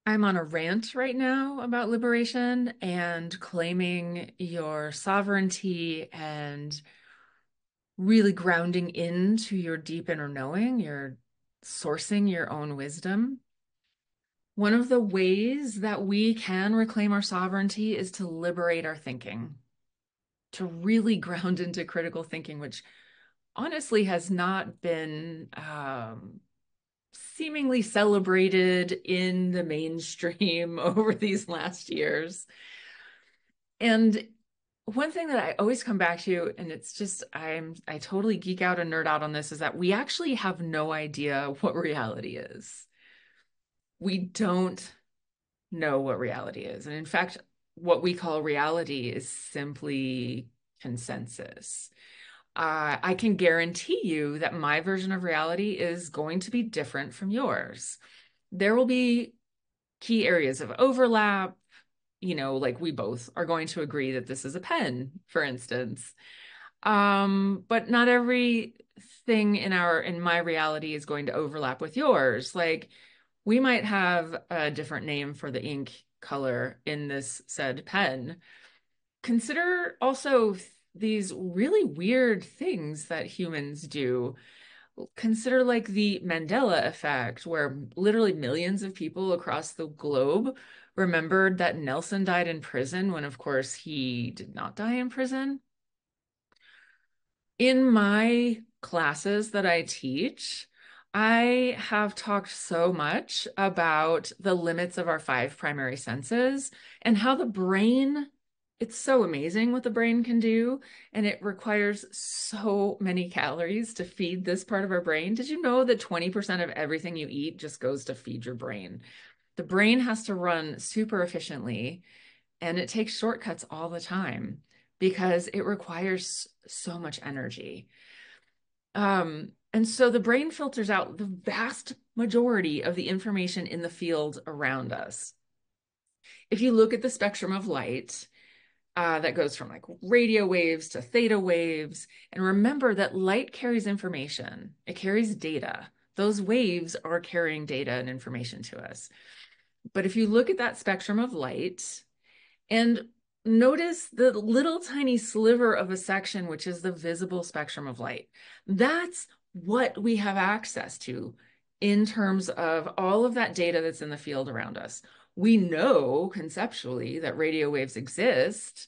I'm on a rant right now about liberation and claiming your sovereignty and really grounding into your deep inner knowing. You're sourcing your own wisdom. One of the ways that we can reclaim our sovereignty is to liberate our thinking, to really ground into critical thinking, which honestly has not been seemingly celebrated in the mainstream over these last years. And one thing that I always come back to, and it's just I totally geek out and nerd out on this, is that we actually have no idea what reality is. We don't know what reality is. And in fact, what we call reality is simply consensus. I can guarantee you that my version of reality is going to be different from yours. There will be key areas of overlap, like we both are going to agree that this is a pen, for instance. But not everything in my reality is going to overlap with yours. Like we might have a different name for the ink color in this said pen. Consider also these really weird things that humans do. Consider like the Mandela effect, where literally millions of people across the globe remembered that Nelson died in prison when, of course, he did not die in prison. In my classes that I teach, I have talked so much about the limits of our five primary senses and how the brain, it's so amazing what the brain can do. And it requires so many calories to feed this part of our brain. Did you know that 20% of everything you eat just goes to feed your brain? The brain has to run super efficiently and it takes shortcuts all the time because it requires so much energy. And so the brain filters out the vast majority of the information in the field around us. If you look at the spectrum of light, that goes from like radio waves to theta waves, and remember that light carries information, it carries data. Those waves are carrying data and information to us. But if you look at that spectrum of light, and notice the little tiny sliver of a section, which is the visible spectrum of light. That's what we have access to in terms of all of that data that's in the field around us. We know conceptually that radio waves exist.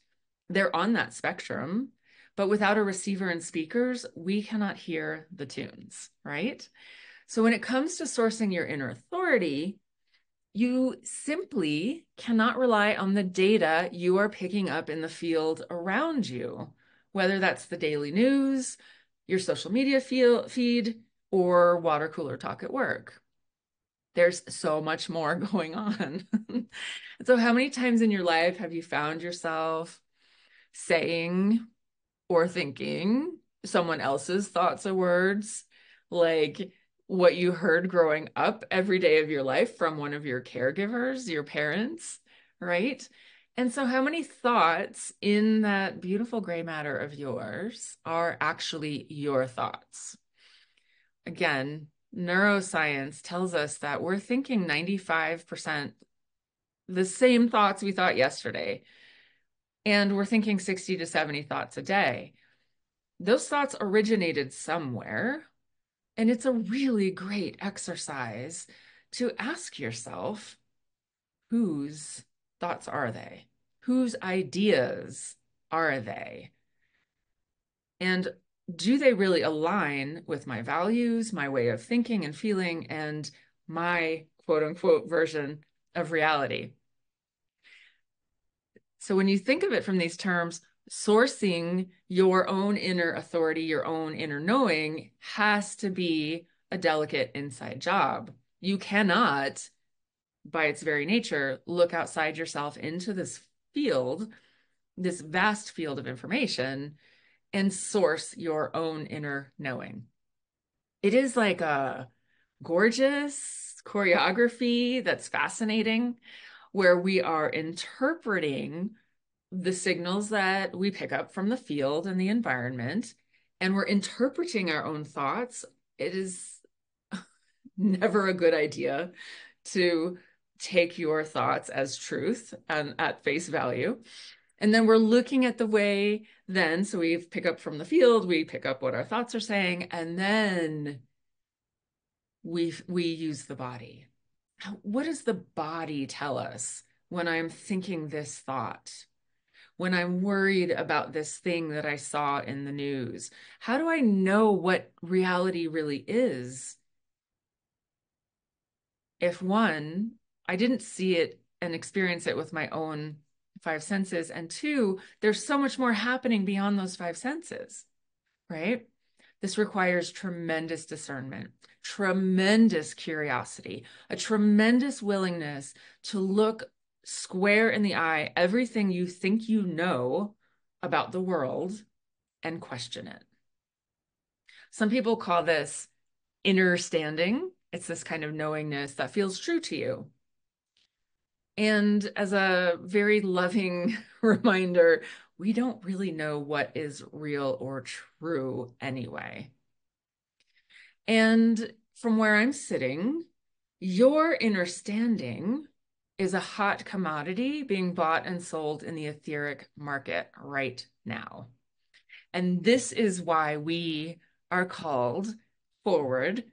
They're on that spectrum, but without a receiver and speakers, we cannot hear the tunes, right? So when it comes to sourcing your inner authority, you simply cannot rely on the data you are picking up in the field around you, whether that's the daily news, your social media feed, or water cooler talk at work. There's so much more going on. So, how many times in your life have you found yourself saying or thinking someone else's thoughts or words, like what you heard growing up every day of your life from one of your caregivers, your parents, right? And so, how many thoughts in that beautiful gray matter of yours are actually your thoughts? Again, neuroscience tells us that we're thinking 95% the same thoughts we thought yesterday, and we're thinking 60 to 70 thoughts a day. Those thoughts originated somewhere, and it's a really great exercise to ask yourself, whose thoughts are they? Whose ideas are they? And do they really align with my values, my way of thinking and feeling, and my quote unquote version of reality? So when you think of it from these terms, sourcing your own inner authority, your own inner knowing has to be a delicate inside job. You cannot, by its very nature, look outside yourself into this field, this vast field of information, and source your own inner knowing. It is like a gorgeous choreography that's fascinating, where we are interpreting the signals that we pick up from the field and the environment, and we're interpreting our own thoughts. It is never a good idea to take your thoughts as truth and at face value. And then we're looking at the way then, so we pick up from the field, we pick up what our thoughts are saying, and then we use the body. What does the body tell us when I'm thinking this thought? When I'm worried about this thing that I saw in the news? How do I know what reality really is if one, I didn't see it and experience it with my own five senses, and two, there's so much more happening beyond those five senses, right? This requires tremendous discernment, tremendous curiosity, a tremendous willingness to look square in the eye everything you think you know about the world and question it. Some people call this inner standing. It's this kind of knowingness that feels true to you. And as a very loving reminder, we don't really know what is real or true anyway. And from where I'm sitting, your inner standing is a hot commodity being bought and sold in the etheric market right now. And this is why we are called forward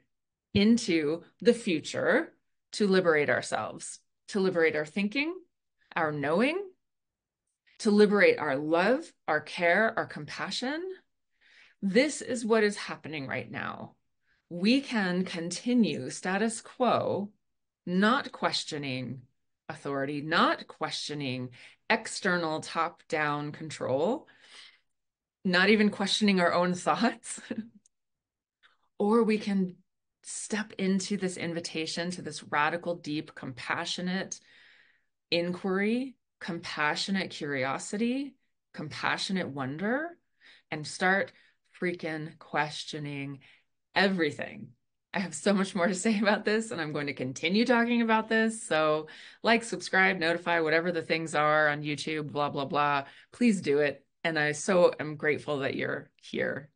into the future to liberate ourselves, to liberate our thinking, our knowing, to liberate our love, our care, our compassion. This is what is happening right now. We can continue status quo, not questioning authority, not questioning external top-down control, not even questioning our own thoughts. Or we can step into this invitation to this radical, deep, compassionate inquiry, compassionate curiosity, compassionate wonder, and start freaking questioning everything. I have so much more to say about this, and I'm going to continue talking about this. So, like, subscribe, notify, whatever the things are on YouTube, blah, blah, blah. Please do it. And I so am grateful that you're here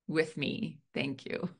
with me. Thank you.